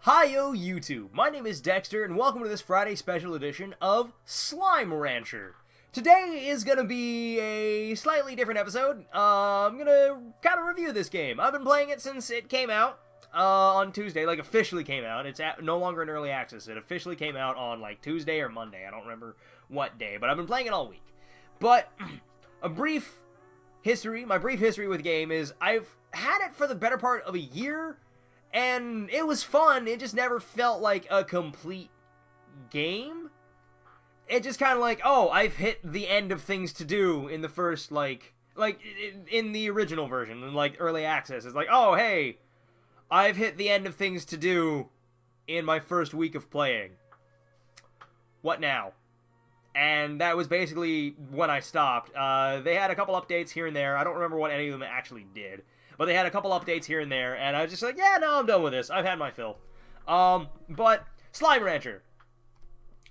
Hi-yo YouTube, my name is Dexter and welcome to this Friday special edition of Slime Rancher. Today is gonna be a slightly different episode. I'm gonna kind of review this game. I've been playing it since it came out on Tuesday, like officially came out. It's no longer in early access. It officially came out on like Tuesday or Monday. I don't remember what day, but I've been playing it all week. But my brief history with the game is I've had it for the better part of a year. And it was fun, it just never felt like a complete game. It just kind of like, oh, I've hit the end of things to do in the first, like in the original version, in, like, early access. It's like, oh, hey, I've hit the end of things to do in my first week of playing. What now? And that was basically when I stopped. They had a couple updates here and there. I don't remember what any of them actually did. But they had a couple updates here and there, and I was just like, yeah, no, I'm done with this. I've had my fill. But Slime Rancher.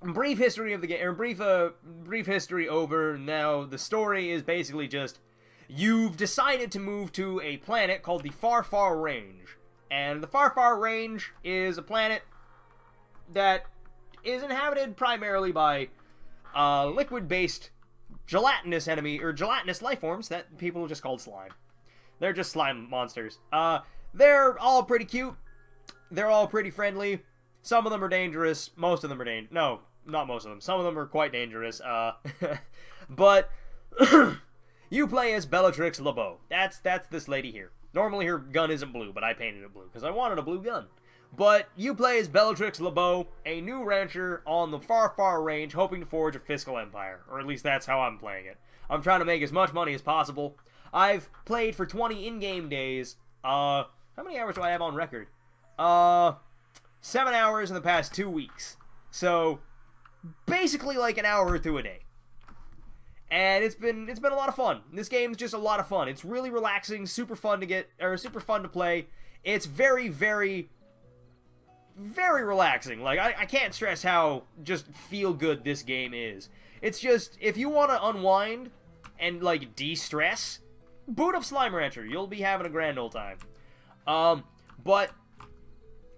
Brief history of the game, or brief history over. Now, the story is basically just, you've decided to move to a planet called the Far Far Range. And the Far Far Range is a planet that is inhabited primarily by liquid-based gelatinous gelatinous life forms that people just called slime. They're just slime monsters. They're all pretty cute. They're all pretty friendly. Some of them are dangerous. Most of them are dangerous. No, not most of them. Some of them are quite dangerous. But you play as Bellatrix LeBeau. That's this lady here. Normally her gun isn't blue, but I painted it blue because I wanted a blue gun. But you play as Bellatrix LeBeau, a new rancher on the Far Far Range, hoping to forge a fiscal empire. Or at least that's how I'm playing it. I'm trying to make as much money as possible. I've played for 20 in-game days. How many hours do I have on record? 7 hours in the past 2 weeks. So, basically like an hour through a day. And it's been a lot of fun. This game's just a lot of fun. It's really relaxing, super fun to play. It's very, very, very relaxing. Like, I can't stress how just feel good this game is. It's just, if you want to unwind and, like, de-stress, boot up Slime Rancher. You'll be having a grand old time. But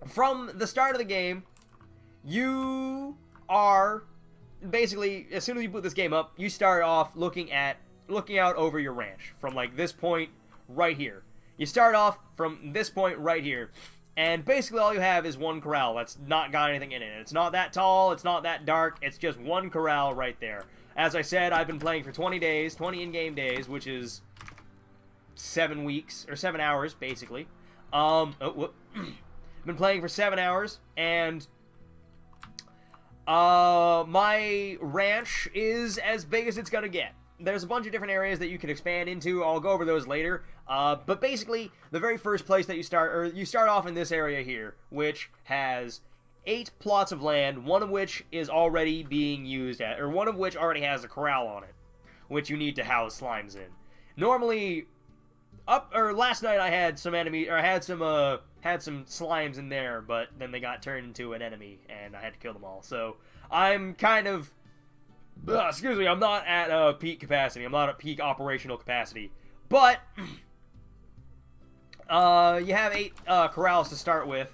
from the start of the game, you are basically, as soon as you boot this game up, you start off looking out over your ranch from like this point right here. You start off from this point right here, and basically all you have is one corral that's not got anything in it. It's not that tall, it's not that dark, it's just one corral right there. As I said, I've been playing for 20 days, 20 in-game days, which is 7 weeks, or 7 hours, basically. Been playing for 7 hours, and my ranch is as big as it's gonna get. There's a bunch of different areas that you can expand into. I'll go over those later. But basically, the very first place that you start off in this area here, which has 8 plots of land, one of which is already being used one of which already has a corral on it, which you need to house slimes in. Normally, last night I had some had some slimes in there, but then they got turned into an enemy, and I had to kill them all. So I'm kind of, excuse me, I'm not at peak capacity. I'm not at peak operational capacity, but you have 8 corrals to start with.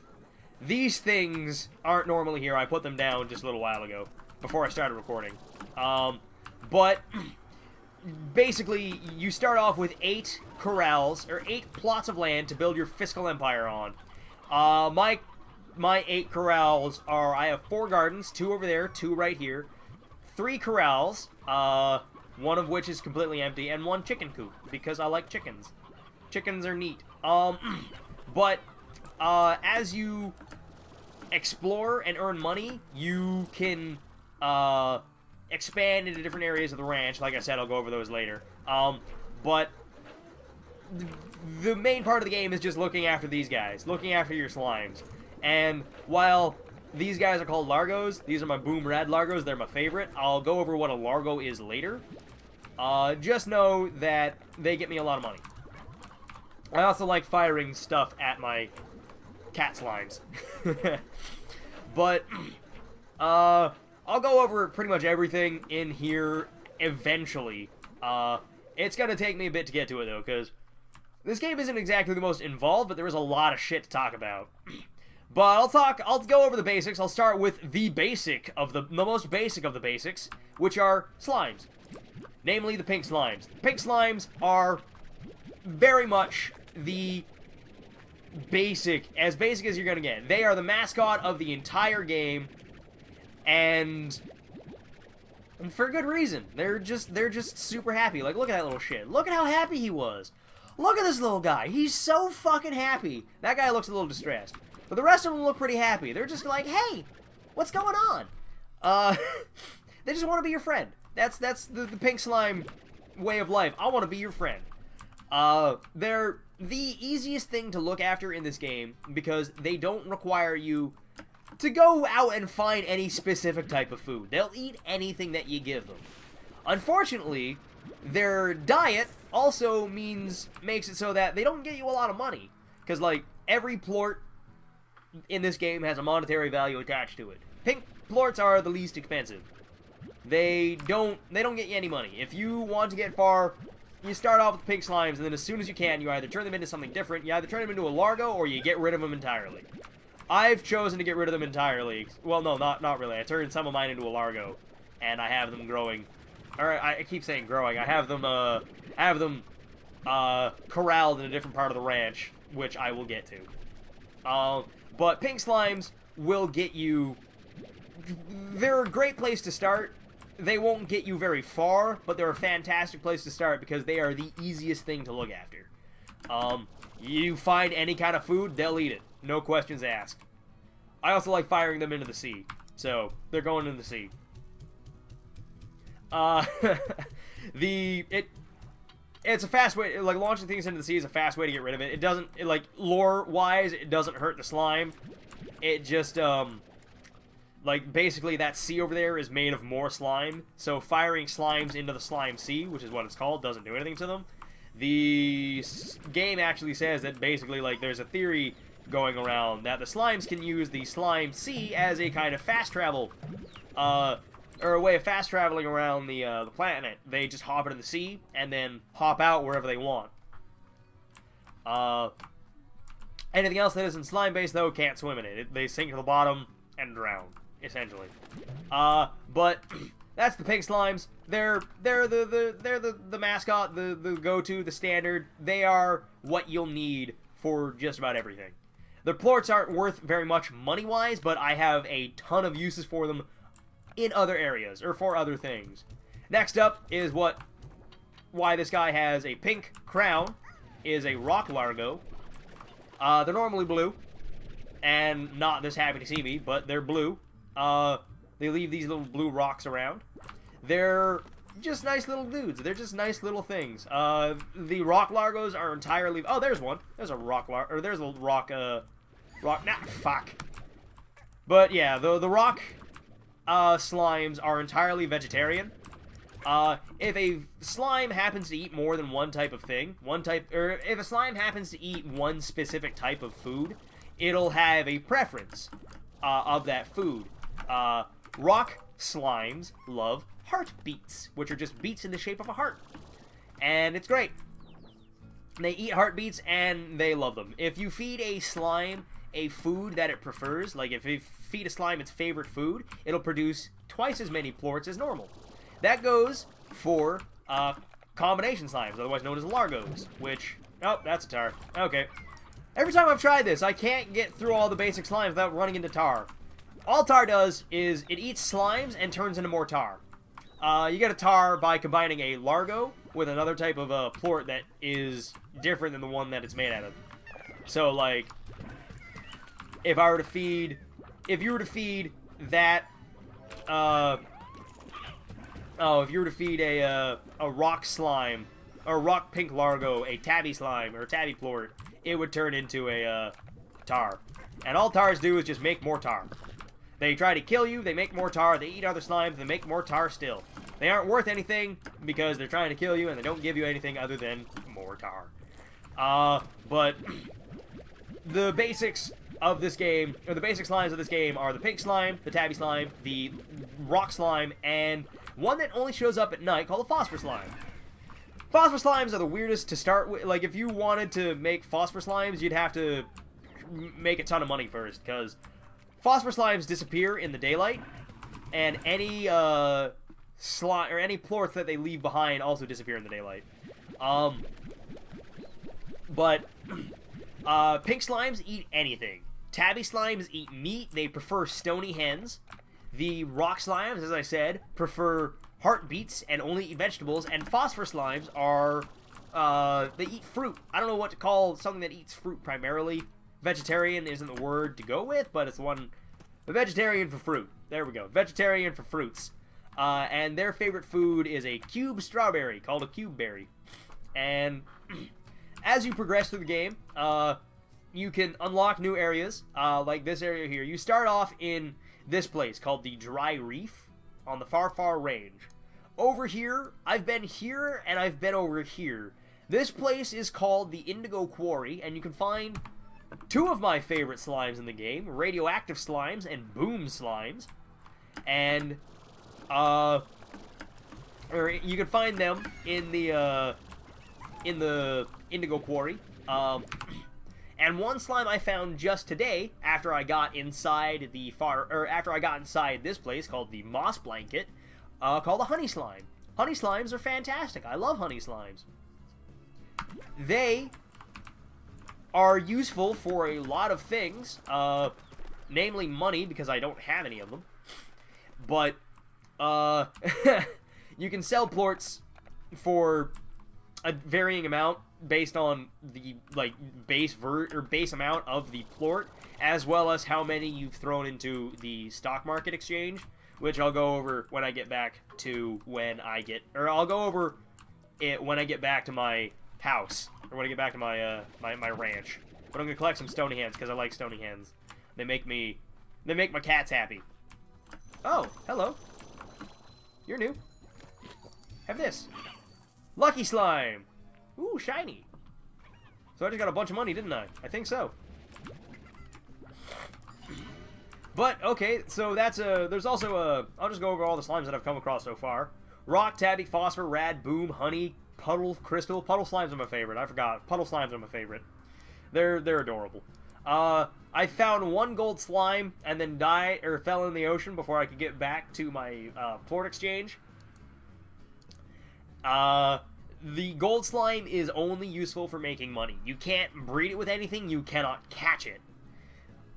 These things aren't normally here. I put them down just a little while ago, before I started recording. But basically, you start off with 8 corrals, or 8 plots of land to build your fiscal empire on. My 8 corrals are, I have 4 gardens, 2 over there, 2 right here, 3 corrals, one of which is completely empty, and 1 chicken coop, because I like chickens. Chickens are neat. But as you explore and earn money, you can expand into different areas of the ranch. Like I said, I'll go over those later. But the main part of the game is just looking after these guys, looking after your slimes. And while these guys are called Largos, these are my Boom Rad Largos, they're my favorite. I'll go over what a Largo is later. Just know that they get me a lot of money. I also like firing stuff at my cat slimes. But, I'll go over pretty much everything in here eventually. It's gonna take me a bit to get to it, though, because this game isn't exactly the most involved, but there is a lot of shit to talk about. But I'll go over the basics. I'll start with the basic of the most basic of the basics, which are slimes. Namely, the pink slimes. Pink slimes are very much the as basic as you're gonna get. They are the mascot of the entire game, and for good reason. They're just super happy. Like, look at that little shit. Look at how happy he was. Look at this little guy. He's so fucking happy. That guy looks a little distressed. But the rest of them look pretty happy. They're just like, hey, what's going on? They just want to be your friend. That's the pink slime way of life. I want to be your friend. They're the easiest thing to look after in this game because they don't require you to go out and find any specific type of food. They'll eat anything that you give them. Unfortunately, their diet also makes it so that they don't get you a lot of money. Because, like, every plort in this game has a monetary value attached to it. Pink plorts are the least expensive. They don't get you any money. If you want to get far, you start off with pink slimes, and then as soon as you can, you either turn them into something different, you either turn them into a Largo, or you get rid of them entirely. I've chosen to get rid of them entirely. Well, no, not really. I turned some of mine into a Largo, and I have them growing. Or I keep saying growing. I have them corralled in a different part of the ranch, which I will get to. But pink slimes will get you. They're a great place to start. They won't get you very far, but they're a fantastic place to start because they are the easiest thing to look after. You find any kind of food, they'll eat it. No questions asked. I also like firing them into the sea. So, they're going into the sea. It's a fast way, like, launching things into the sea is a fast way to get rid of it. It doesn't, like, lore-wise, it doesn't hurt the slime. It just, like, basically that sea over there is made of more slime, so firing slimes into the slime sea, which is what it's called, doesn't do anything to them. The game actually says that basically, like, there's a theory going around that the slimes can use the slime sea as a kind of fast travel, or a way of fast traveling around the planet. They just hop into the sea and then hop out wherever they want. Anything else that isn't slime-based, though, can't swim in it. They sink to the bottom and drown, essentially. But that's the pink slimes. They're the mascot, the go-to, the standard. They are what you'll need for just about everything. The plorts aren't worth very much money-wise, but I have a ton of uses for them in other areas, or for other things. Next up is why this guy has a pink crown, is a rock Largo. They're normally blue, and not this happy to see me, but they're blue. They leave these little blue rocks around. They're just nice little dudes. They're just nice little things. The rock Largos are entirely... Oh, there's one. There's a rock Largo, or there's a rock, fuck. But yeah, the rock slimes are entirely vegetarian. If a slime happens to eat more than one type of thing, or if a slime happens to eat one specific type of food, it'll have a preference of that food. Rock slimes love heartbeats, which are just beats in the shape of a heart. And it's great. They eat heartbeats, and they love them. If you feed a slime a food that it prefers, like if you feed a slime its favorite food, it'll produce twice as many plorts as normal. That goes for combination slimes, otherwise known as Largos, which... Oh, that's a tar. Okay. Every time I've tried this, I can't get through all the basic slimes without running into tar. All tar does is it eats slimes and turns into more tar. You get a tar by combining a Largo with another type of plort that is different than the one that it's made out of. So, like, if you were to feed that, if you were to feed a rock slime, or rock pink Largo, a tabby slime, or a tabby plort, it would turn into a tar. And all tars do is just make more tar. They try to kill you, they make more tar, they eat other slimes, they make more tar still. They aren't worth anything because they're trying to kill you and they don't give you anything other than more tar. But the basics of this game, or the basic slimes of this game, are the pink slime, the tabby slime, the rock slime, and one that only shows up at night called the phosphor slime. Phosphor slimes are the weirdest to start with. Like, if you wanted to make phosphor slimes, you'd have to make a ton of money first, because phosphor slimes disappear in the daylight, and any slime or any plorts that they leave behind also disappear in the daylight. But pink slimes eat anything. Tabby slimes eat meat. They prefer stony hens. The rock slimes, as I said, prefer heartbeats and only eat vegetables. And phosphor slimes are they eat fruit. I don't know what to call something that eats fruit primarily. Vegetarian isn't the word to go with, but it's the one. A vegetarian for fruit. There we go. Vegetarian for fruits. And their favorite food is a cube strawberry called a cube berry. And as you progress through the game, you can unlock new areas, like this area here. You start off in this place called the Dry Reef on the Far Far Range. Over here, I've been here and I've been over here. This place is called the Indigo Quarry, and you can find two of my favorite slimes in the game, radioactive slimes and boom slimes. And or you can find them in the Indigo Quarry. And one slime I found just today after I got inside this place called the Moss Blanket, called a honey slime. Honey slimes are fantastic. I love honey slimes. They are useful for a lot of things, namely money, because I don't have any of them. But you can sell plorts for a varying amount based on the base amount of the plort, as well as how many you've thrown into the stock market exchange, which I'll go over when I get back to I'll go over it when I get back to my house, or when I get back to my my ranch. But I'm gonna collect some stony hens because I like stony hens. They make my cats happy. Oh, hello. You're new. Have this. Lucky slime. Ooh, shiny. So I just got a bunch of money, didn't I? I think so. But, okay, so that's there's also I'll just go over all the slimes that I've come across so far. Rock, tabby, phosphor, rad, boom, honey, puddle, crystal. Puddle slimes are my favorite. I forgot. Puddle slimes are my favorite. They're adorable. I found one gold slime and then fell in the ocean before I could get back to my plort exchange. The gold slime is only useful for making money. You can't breed it with anything, you cannot catch it.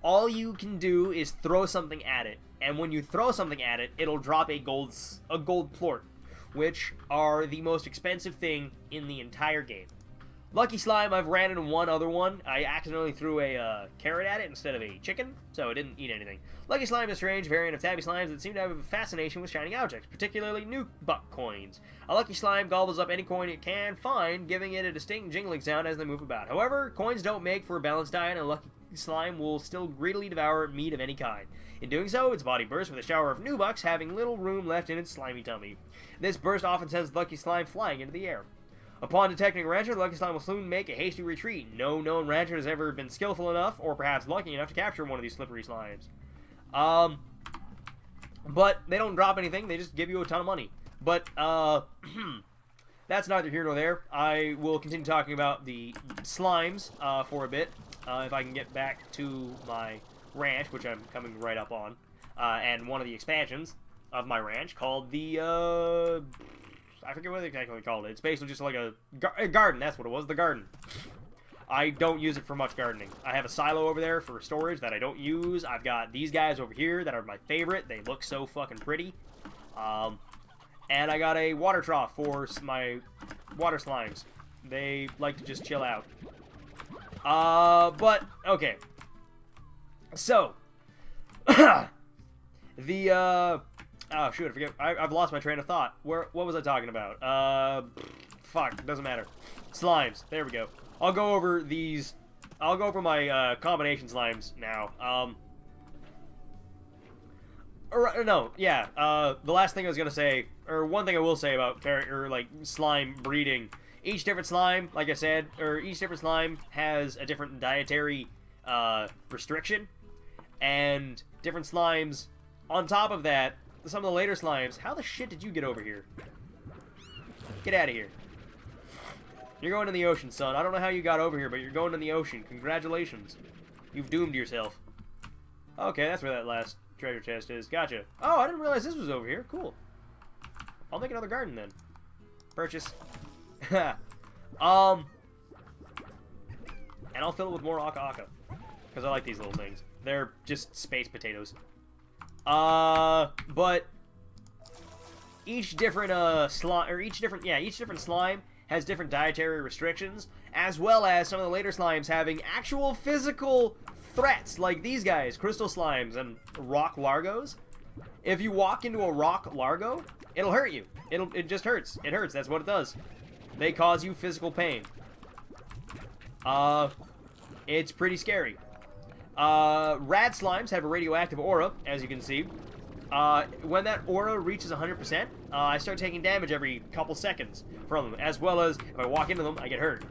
All you can do is throw something at it, and when you throw something at it, it'll drop a gold plort, which are the most expensive thing in the entire game. Lucky slime, I've ran into one other one. I accidentally threw a carrot at it instead of a chicken, so it didn't eat anything. Lucky slime is a strange variant of tabby slimes that seem to have a fascination with shining objects, particularly new buck coins. A lucky slime gobbles up any coin it can find, giving it a distinct jingling sound as they move about. However, coins don't make for a balanced diet, and a lucky slime will still greedily devour meat of any kind. In doing so, its body bursts with a shower of new bucks, having little room left in its slimy tummy. This burst often sends the lucky slime flying into the air. Upon detecting a rancher, the lucky slime will soon make a hasty retreat. No known rancher has ever been skillful enough, or perhaps lucky enough, to capture one of these slippery slimes. But they don't drop anything, they just give you a ton of money. But, that's neither here nor there. I will continue talking about the slimes, for a bit, if I can get back to my ranch, which I'm coming right up on, and one of the expansions of my ranch called the, I forget what exactly they called it. It's basically just like a garden. That's what it was, the garden. I don't use it for much gardening. I have a silo over there for storage that I don't use. I've got these guys over here that are my favorite. They look so fucking pretty. And I got a water trough for my water slimes. They like to just chill out. But, okay. So, the, oh, shoot, I forget. I've lost my train of thought. What was I talking about? Fuck, doesn't matter. Slimes. There we go. I'll go over these. I'll go over my, combination slimes now. The last thing I was gonna say, or one thing I will say about, slime breeding. Each different slime, like I said, each different slime has a different dietary, restriction. And different slimes, on top of that, some of the later slimes. How the shit did you get over here? Get out of here. You're going in the ocean, son. I don't know how you got over here, but you're going in the ocean. Congratulations. You've doomed yourself. Okay, that's where that last treasure chest is. Gotcha. Oh, I didn't realize this was over here. Cool. I'll make another garden then. Purchase. And I'll fill it with more aka. Because I like these little things. They're just space potatoes. But each different slime, each different slime has different dietary restrictions, as well as some of the later slimes having actual physical threats, like these guys, crystal slimes and rock largos. If you walk into a rock largo, it'll hurt you. It just hurts. It hurts. That's what it does. They cause you physical pain. It's pretty scary. Rad slimes have a radioactive aura, as you can see. When that aura reaches 100%, I start taking damage every couple seconds from them, as well as if I walk into them, I get hurt.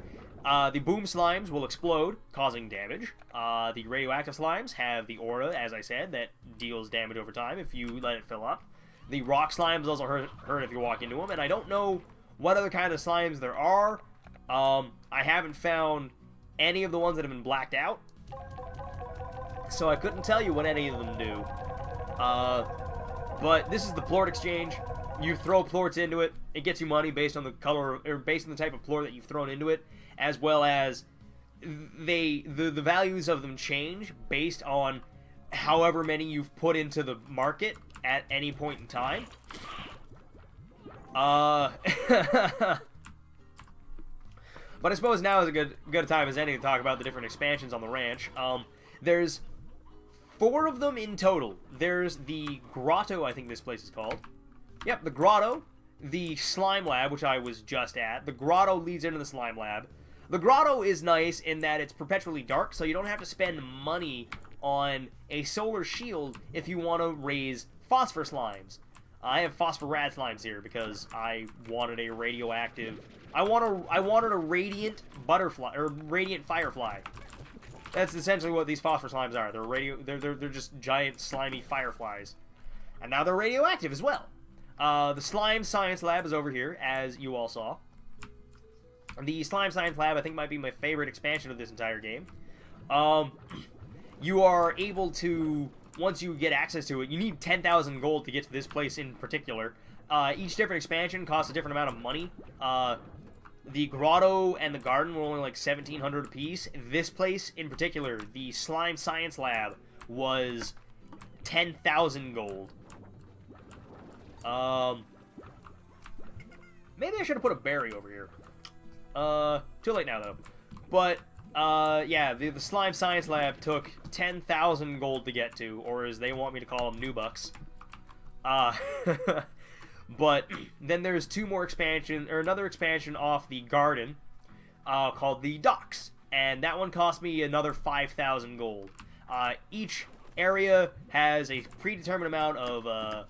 The boom slimes will explode, causing damage. The radioactive slimes have the aura, as I said, that deals damage over time if you let it fill up. The rock slimes also hurt if you walk into them, and I don't know what other kind of slimes there are. I haven't found any of the ones that have been blacked out, so I couldn't tell you what any of them do. But this is the plort exchange. You throw plorts into it. It gets you money based on the color, or based on the type of plort that you've thrown into it, as well as the values of them change based on however many you've put into the market at any point in time. But I suppose now is a good time as any to talk about the different expansions on the ranch. There's 4 of them in total. There's the Grotto, I think this place is called. Yep, the Grotto, the Slime Lab, which I was just at. The Grotto leads into the Slime Lab. The Grotto is nice in that it's perpetually dark, so you don't have to spend money on a solar shield if you want to raise phosphor slimes. I have phosphor rad slimes here because I wanted a radioactive... I wanted a radiant butterfly, or radiant firefly. That's essentially what these phosphor slimes are. They're just giant slimy fireflies. And now they're radioactive as well. The Slime Science Lab is over here, as you all saw. The Slime Science Lab, I think, might be my favorite expansion of this entire game. You are able to, once you get access to it, you need 10,000 gold to get to this place in particular. Each different expansion costs a different amount of money. The Grotto and the Garden were only like 1,700 apiece. This place in particular, the Slime Science Lab, was 10,000 gold. Maybe I should have put a berry over here. Too late now though. But yeah, the Slime Science Lab took 10,000 gold to get to, or as they want me to call them, new bucks. But then there's 2 more another expansion off the Garden, called the Docks, and that one cost me another 5,000 gold. Each area has a predetermined amount of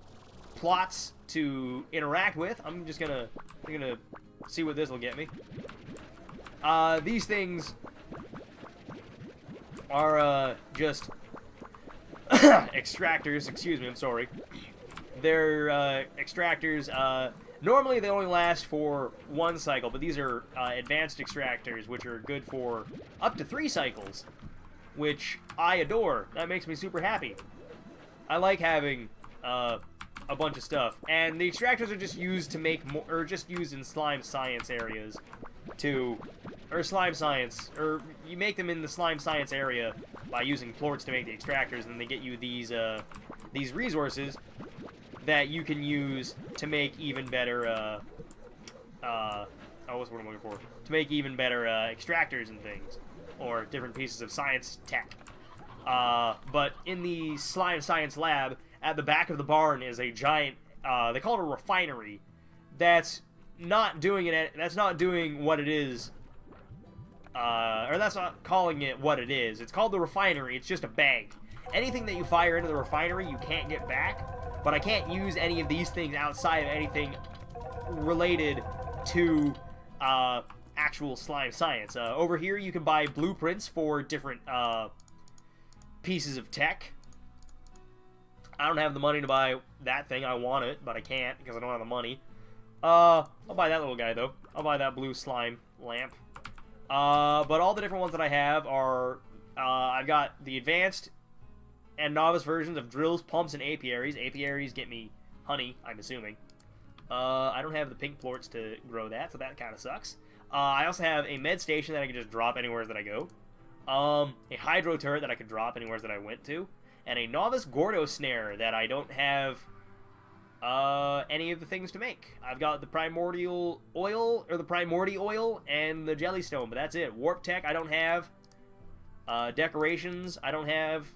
plots to interact with. I'm gonna see what this will get me. These things are just extractors. Excuse me, I'm sorry. They're extractors. Normally they only last for 1 cycle, but these are advanced extractors, which are good for up to 3 cycles, which I adore. That makes me super happy. I like having a bunch of stuff, and the extractors are just used to make more, or just used in slime science areas or slime science, or you make them in the slime science area by using plorts to make the extractors, and they get you these resources that you can use to make even better, what's what I'm looking for? To make even better extractors and things, or different pieces of science tech. But in the Slime Science Lab, at the back of the barn is a giant, they call it a refinery. That's not doing what it is, or that's not calling it what it is. It's called the refinery. It's just a bank. Anything that you fire into the refinery, you can't get back. But I can't use any of these things outside of anything related to actual slime science. Over here, you can buy blueprints for different pieces of tech. I don't have the money to buy that thing. I want it, but I can't because I don't have the money. I'll buy that little guy, though. I'll buy that blue slime lamp. But all the different ones that I have are I've got the advanced and novice versions of drills, pumps, and apiaries. Apiaries get me honey, I'm assuming. I don't have the pink plorts to grow that, so that kind of sucks. I also have a med station that I can just drop anywhere that I go. A hydro turret that I could drop anywhere that I went to. And a novice Gordo snare that I don't have any of the things to make. I've got the primordial oil, or the primordi oil, and the jellystone, but that's it. Warp tech, I don't have. Decorations, I don't have.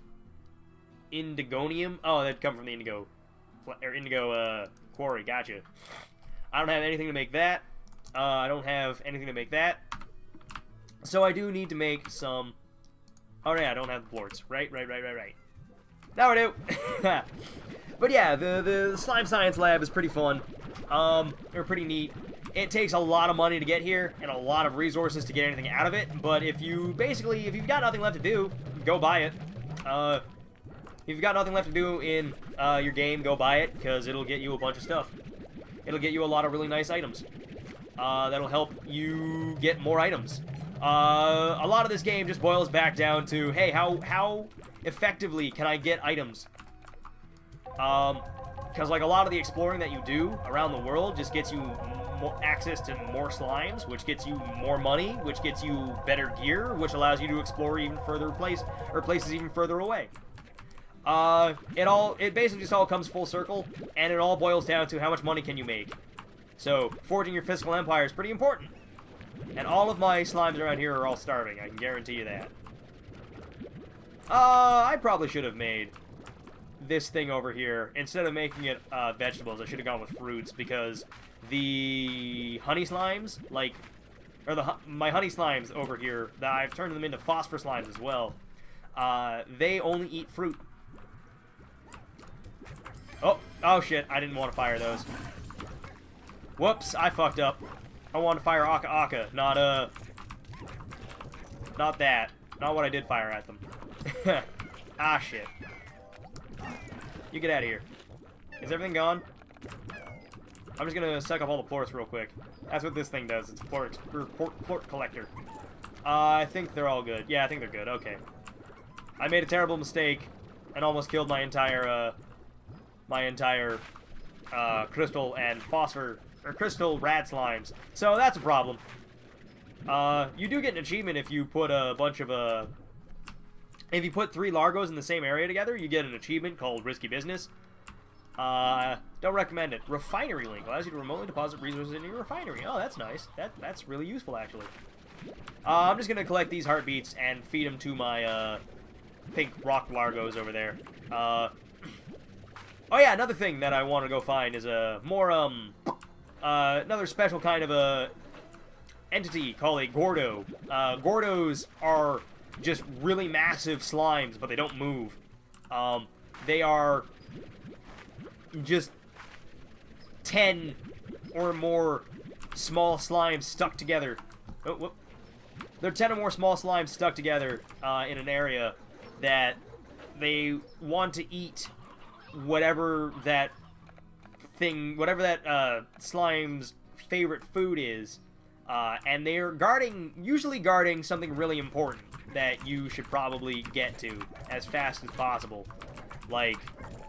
Indigonium, oh, that'd come from the indigo quarry, gotcha. I don't have anything to make that. I don't have anything to make that. So I do need to make some... Oh yeah, I don't have the plorts. Right. Now I do! But yeah, the slime science lab is pretty fun. They're pretty neat. It takes a lot of money to get here, and a lot of resources to get anything out of it, but if you've got nothing left to do, go buy it. If you've got nothing left to do in your game, go buy it, because it'll get you a bunch of stuff. It'll get you a lot of really nice items. That'll help you get more items. A lot of this game just boils back down to, hey, how effectively can I get items? Because like a lot of the exploring that you do around the world just gets you more access to more slimes, which gets you more money, which gets you better gear, which allows you to explore even further places even further away. It basically just all comes full circle, and it all boils down to how much money can you make. So, forging your physical empire is pretty important. And all of my slimes around here are all starving, I can guarantee you that. I probably should have made this thing over here. Instead of making it vegetables, I should have gone with fruits, because the honey slimes, my honey slimes over here, that I've turned them into phosphor slimes as well, they only eat fruit. Oh shit, I didn't want to fire those. Whoops, I fucked up. I wanted to fire Aka Aka, not that. Not what I did fire at them. Ah, shit. You get out of here. Is everything gone? I'm just gonna suck up all the plorts real quick. That's what this thing does. It's a plort collector. I think they're all good. Yeah, I think they're good. Okay. I made a terrible mistake and almost killed my entire crystal and phosphor, or crystal rad slimes. So that's a problem. You do get an achievement if you put a bunch of, if you put 3 Largos in the same area together, you get an achievement called Risky Business. Don't recommend it. Refinery link allows you to remotely deposit resources in your refinery. Oh, that's nice. That's really useful, actually. I'm just gonna collect these heartbeats and feed them to my, pink rock Largos over there. Oh yeah, another thing that I want to go find is a more, another special kind of a entity called a Gordo. Gordos are just really massive slimes, but they don't move. They are just 10 or more small slimes stuck together. Oh, whoop. They're 10 or more small slimes stuck together in an area that they want to eat whatever that slime's favorite food is, and they're usually guarding something really important that you should probably get to as fast as possible. Like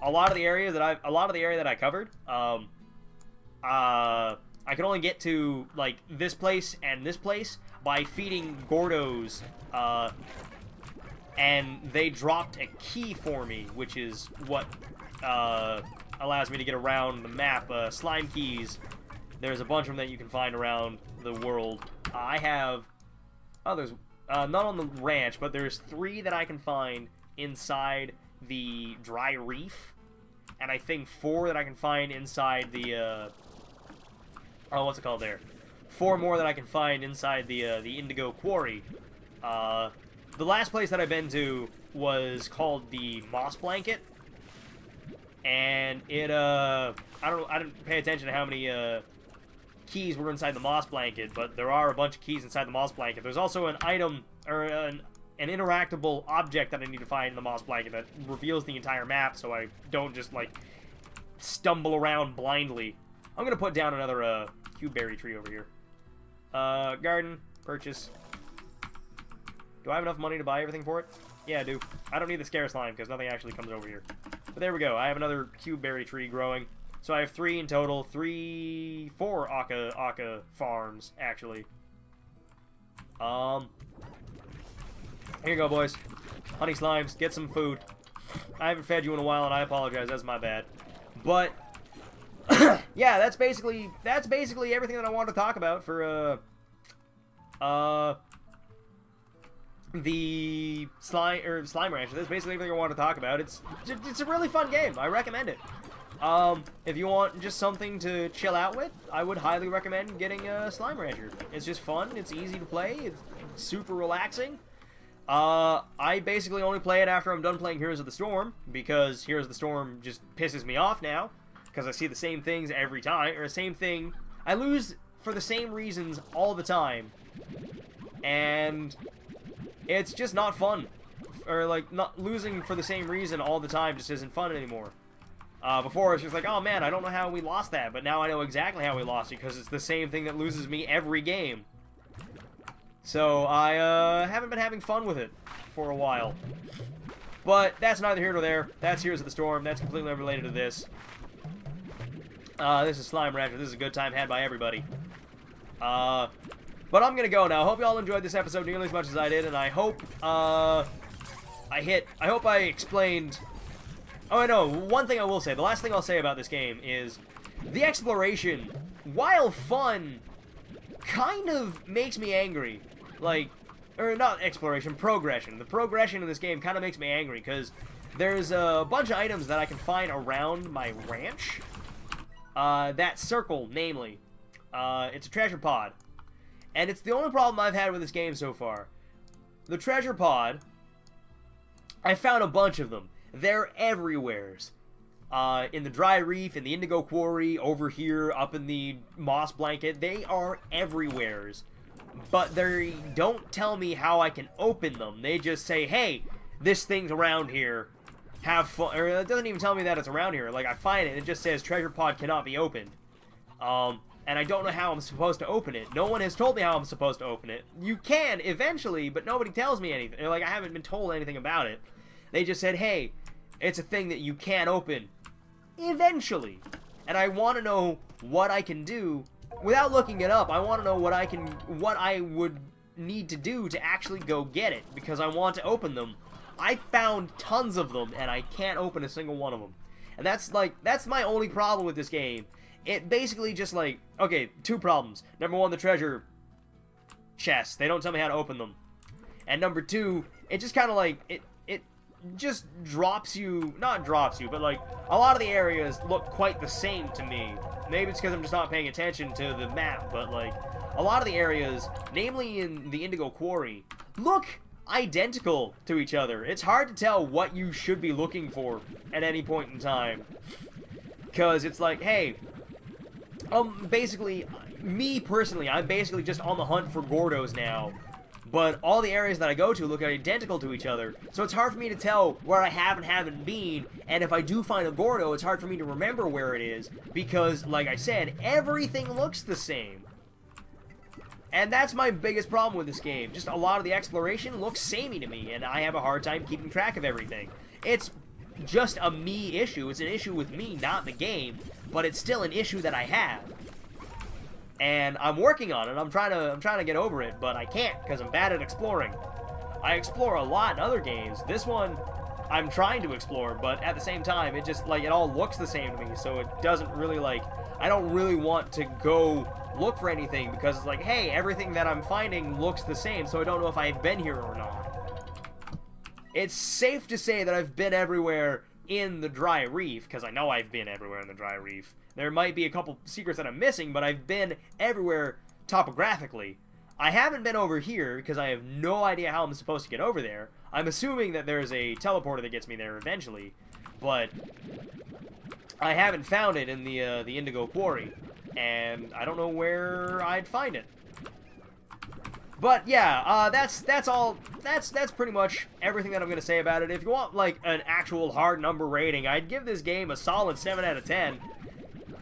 a lot of the area that I covered, I can only get to like this place and this place by feeding Gordos, and they dropped a key for me, which is what allows me to get around the map. Slime keys. There's a bunch of them that you can find around the world. I have... Oh, there's... not on the ranch, but there's 3 that I can find inside the dry reef. And I think 4 that I can find inside the... Oh, what's it called there? 4 more that I can find inside the indigo quarry. The last place that I've been to was called the Moss Blanket. And it, I didn't pay attention to how many, keys were inside the Moss Blanket, but there are a bunch of keys inside the Moss Blanket. There's also an item, or an interactable object that I need to find in the Moss Blanket that reveals the entire map, so I don't just, like, stumble around blindly. I'm gonna put down another, cube berry tree over here. Garden, purchase. Do I have enough money to buy everything for it? Yeah, I do. I don't need the scare slime because nothing actually comes over here. But there we go. I have another cube berry tree growing. So I have 3 in total. 4 Aka farms, actually. Here you go, boys. Honey slimes, get some food. I haven't fed you in a while, and I apologize. That's my bad. But yeah, that's basically everything that I wanted to talk about for the Slime Rancher. That's basically everything I wanted to talk about. It's a really fun game. I recommend it. If you want just something to chill out with, I would highly recommend getting Slime Rancher. It's just fun. It's easy to play. It's super relaxing. I basically only play it after I'm done playing Heroes of the Storm, because Heroes of the Storm just pisses me off now, because I see the same things every time, or the same thing. I lose for the same reasons all the time, and it's just not fun. Or, like, not losing for the same reason all the time just isn't fun anymore. Before, it's just like, oh man, I don't know how we lost that, but now I know exactly how we lost it, because it's the same thing that loses me every game. So, I haven't been having fun with it for a while. But that's neither here nor there. That's Heroes of the Storm. That's completely unrelated to this. This is Slime Rancher. This is a good time had by everybody. But I'm gonna go now. I hope you all enjoyed this episode nearly as much as I did, and I hope, I hope I explained... Oh, I know, one thing I will say, the last thing I'll say about this game is the exploration, while fun, kind of makes me angry. Like, or not exploration, progression. The progression in this game kind of makes me angry, because there's a bunch of items that I can find around my ranch. That circle, namely. It's a treasure pod. And it's the only problem I've had with this game so far. The treasure pod, I found a bunch of them. They're everywheres. In the dry reef, in the indigo quarry, over here, up in the moss blanket. They are everywheres. But they don't tell me how I can open them. They just say, hey, this thing's around here. Have fun. Or it doesn't even tell me that it's around here. Like, I find it, it just says treasure pod cannot be opened. And I don't know how I'm supposed to open it. No one has told me how I'm supposed to open it. You can, eventually, but nobody tells me anything. Like, I haven't been told anything about it. They just said, hey, it's a thing that you can open. Eventually. And I want to know what I can do. Without looking it up, I want to know what I would need to do to actually go get it. Because I want to open them. I found tons of them, and I can't open a single one of them. And that's my only problem with this game. It basically just like, okay, 2 problems. Number 1, the treasure chests. They don't tell me how to open them. And number 2, it just kind of like, it just drops you, not drops you, but like, a lot of the areas look quite the same to me. Maybe it's because I'm just not paying attention to the map, but like, a lot of the areas, namely in the Indigo Quarry, look identical to each other. It's hard to tell what you should be looking for at any point in time. Because it's like, hey, basically, me personally, I'm basically just on the hunt for Gordos now. But all the areas that I go to look identical to each other, so it's hard for me to tell where I have and haven't been, and if I do find a Gordo, it's hard for me to remember where it is, because, like I said, everything looks the same. And that's my biggest problem with this game. Just a lot of the exploration looks samey to me, and I have a hard time keeping track of everything. It's just a me issue. It's an issue with me, not the game, but it's still an issue that I have. And I'm working on it. I'm trying to get over it, but I can't because I'm bad at exploring. I explore a lot in other games. This one, I'm trying to explore, but at the same time, it just, like, it all looks the same to me, so it doesn't really, like, I don't really want to go look for anything because it's like, hey, everything that I'm finding looks the same, so I don't know if I've been here or not. It's safe to say that I've been everywhere in the dry reef, because I know I've been everywhere in the dry reef. There might be a couple secrets that I'm missing, but I've been everywhere topographically. I haven't been over here because I have no idea how I'm supposed to get over there. I'm assuming that there's a teleporter that gets me there eventually, but I haven't found it in the Indigo Quarry, and I don't know where I'd find it. But yeah, that's all. That's pretty much everything that I'm gonna say about it. If you want like an actual hard number rating, I'd give this game a solid 7 out of 10.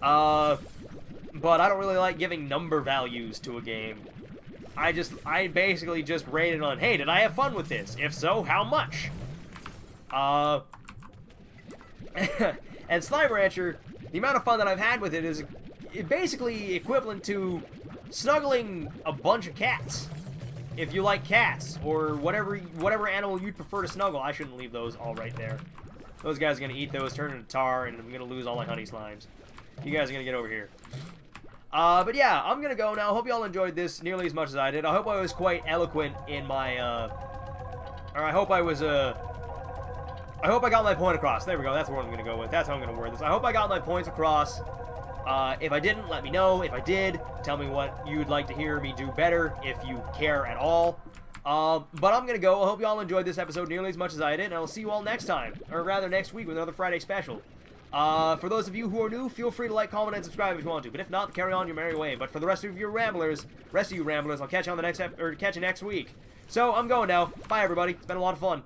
But I don't really like giving number values to a game. I basically just rated on, hey, did I have fun with this? If so, how much? And Slime Rancher, the amount of fun that I've had with it is basically equivalent to snuggling a bunch of cats. If you like cats, or whatever animal you'd prefer to snuggle. I shouldn't leave those all right there. Those guys are going to eat those, turn into tar, and I'm going to lose all my honey slimes. You guys are going to get over here. But yeah, I'm going to go now. Hope you all enjoyed this nearly as much as I did. I hope I was quite eloquent in my, or I hope I was, I hope I got my point across. There we go. That's what I'm going to go with. That's how I'm going to word this. I hope I got my points across. If I didn't, let me know. If I did, tell me what you'd like to hear me do better, if you care at all. But I'm going to go. I hope you all enjoyed this episode nearly as much as I did, and I'll see you all next time. Or rather, next week with another Friday special. For those of you who are new, feel free to like, comment, and subscribe if you want to. But if not, carry on your merry way. But for the rest of you ramblers, I'll catch you on the next catch you next week. So, I'm going now. Bye, everybody. It's been a lot of fun.